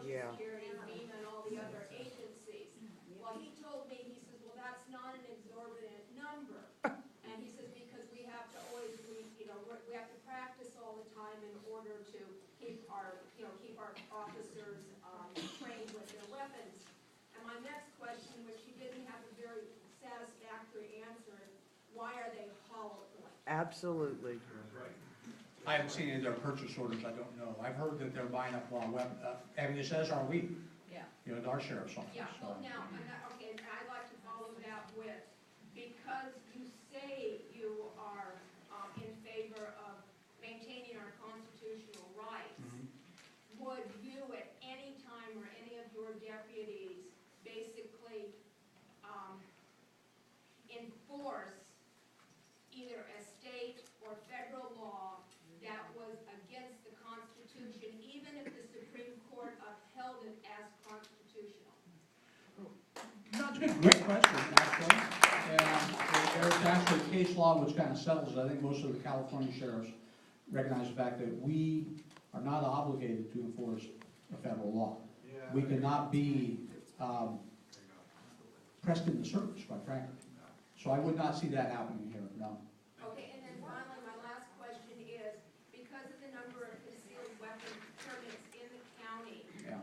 Yeah. Security, FEMA, and all the other agencies. Well, he told me, he says, well, that's not an exorbitant number. And he says, because we have to always, we have to practice all the time in order to keep our, keep our officers trained with their weapons. And my next question, which he didn't have a very satisfactory answer, is why are they hollow points? Absolutely. I haven't seen any of their purchase orders, I don't know. I've heard that they're buying up ammunition, as are we, our sheriff's office. Yeah, well, now, okay, and I'd like to follow that with, because you say you are in favor of maintaining our constitutional rights, would you at any time or any of your deputies basically enforce either a state or federal law that was against the Constitution, even if the Supreme Court upheld it as constitutional? That's a great question, actually. And there's actually case law which kind of settles it. I think most of the California sheriffs recognize the fact that we are not obligated to enforce a federal law. We cannot be pressed into service, quite frankly. So I would not see that happening here, no. Okay, and then finally, my last question is, because of the number of concealed weapon permits in the county, Yeah.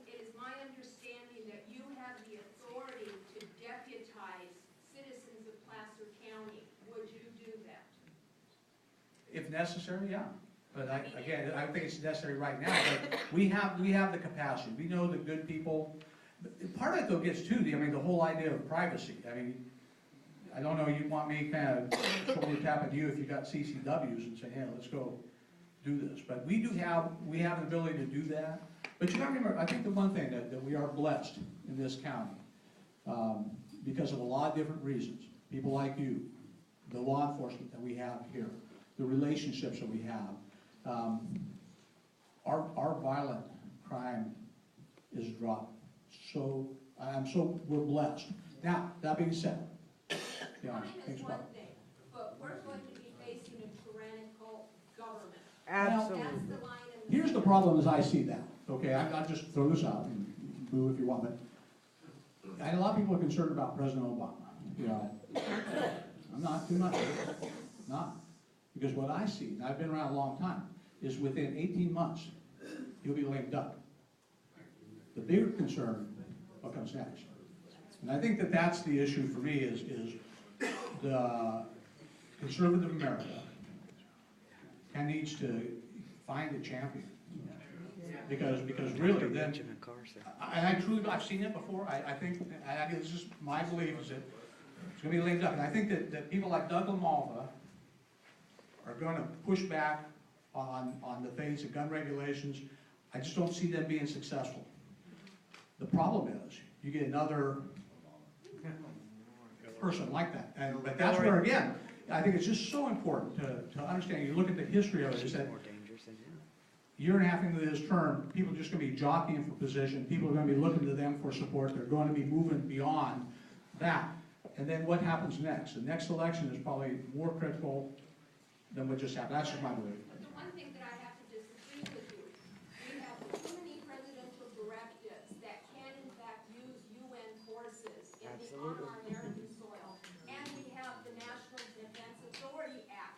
it is my understanding that you have the authority to deputize citizens of Placer County. Would you do that? If necessary, yeah. But again, I don't think it's necessary right now, but we have the capacity. We know the good people. Part of it though gets to the whole idea of privacy. I don't know, you want me kind of shoulder tapping you if you got CCWs and say, hey, let's go do this. But we have the ability to do that. But you gotta remember, I think the one thing that we are blessed in this county, because of a lot of different reasons, people like you, the law enforcement that we have here, the relationships that we have, our violent crime is dropped. So we're blessed. Now, that being said, Crime is one thing, but we're going to be facing a tyrannical government. Absolutely. That's the line in here's the problem as I see that. Okay, I'll just throw this out, and boo if you want, but and a lot of people are concerned about President Obama. I'm not too much. Not. Because what I see, and I've been around a long time, is within 18 months, he'll be lame duck. The bigger concern, what comes next? And I think that that's the issue for me is the conservative America needs to find a champion. Because really then, and I've seen it before, I think, this is my belief, is that it's going to be lame duck. And I think that people like Doug LaMalva are going to push back on the things, the gun regulations. I just don't see them being successful. The problem is, you get another person like that. But that's where, again, I think it's just so important to understand. You look at the history of it, is that year and a half into this term, people are just going to be jockeying for position. People are going to be looking to them for support. They're going to be moving beyond that. And then what happens next? The next election is probably more critical than what just happened. That's just my belief. But the one thing that I have to disagree with you, we have too many presidential directives that can in fact use UN forces in the on our